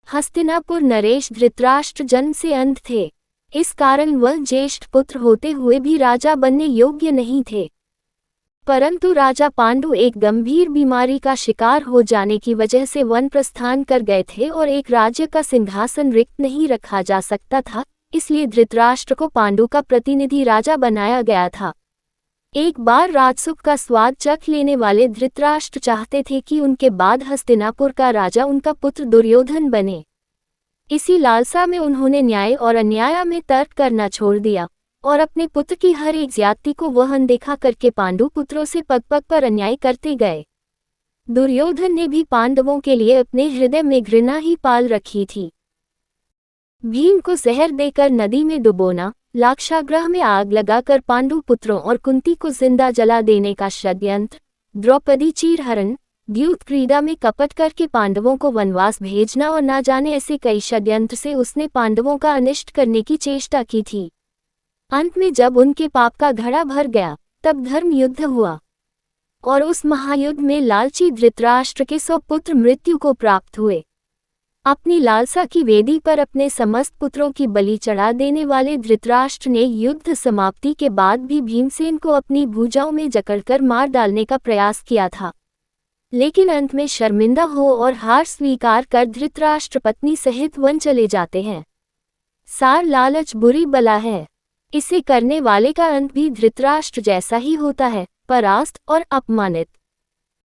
हस्तिनापुर नरेश धृतराष्ट्र जन्म से अंध थे। इस कारण वह ज्येष्ठ पुत्र होते हुए भी राजा बनने योग्य नहीं थे। परंतु राजा पांडु एक गंभीर बीमारी का शिकार हो जाने की वजह से वन प्रस्थान कर गए थे और एक राज्य का सिंहासन रिक्त नहीं रखा जा सकता था, इसलिए धृतराष्ट्र को पांडु का प्रतिनिधि राजा बनाया गया था। एक बार राजसुख का स्वाद चख लेने वाले धृतराष्ट्र चाहते थे कि उनके बाद हस्तिनापुर का राजा उनका पुत्र दुर्योधन बने। इसी लालसा में उन्होंने न्याय और अन्याय में तर्क करना छोड़ दिया और अपने पुत्र की हर एक ज्यादती को वह अनदेखा करके पांडु पुत्रों से पग पग पर अन्याय करते गए। दुर्योधन ने भी पांडवों के लिए अपने हृदय में घृणा ही पाल रखी थी। भीम को जहर देकर नदी में डुबोना, लाक्षागृह में आग लगाकर पांडु पुत्रों और कुंती को जिंदा जला देने का षड्यंत्र, द्रौपदी चीरहरण, द्यूत क्रीड़ा में कपट करके पांडवों को वनवास भेजना और ना जाने ऐसे कई षड्यंत्र से उसने पांडवों का अनिष्ट करने की चेष्टा की थी। अंत में जब उनके पाप का घड़ा भर गया, तब धर्म युद्ध हुआ और उस महायुद्ध में लालची धृतराष्ट्र के 100 पुत्र मृत्यु को प्राप्त हुए। अपनी लालसा की वेदी पर अपने समस्त पुत्रों की बलि चढ़ा देने वाले धृतराष्ट्र ने युद्ध समाप्ति के बाद भी भीमसेन को अपनी भुजाओं में जकड़कर मार डालने का प्रयास किया था, लेकिन अंत में शर्मिंदा हो और हार स्वीकार कर धृतराष्ट्र पत्नी सहित वन चले जाते हैं। सार लालच बुरी बला है। इसे करने वाले का अंत भी धृतराष्ट्र जैसा ही होता है, परास्त और अपमानित।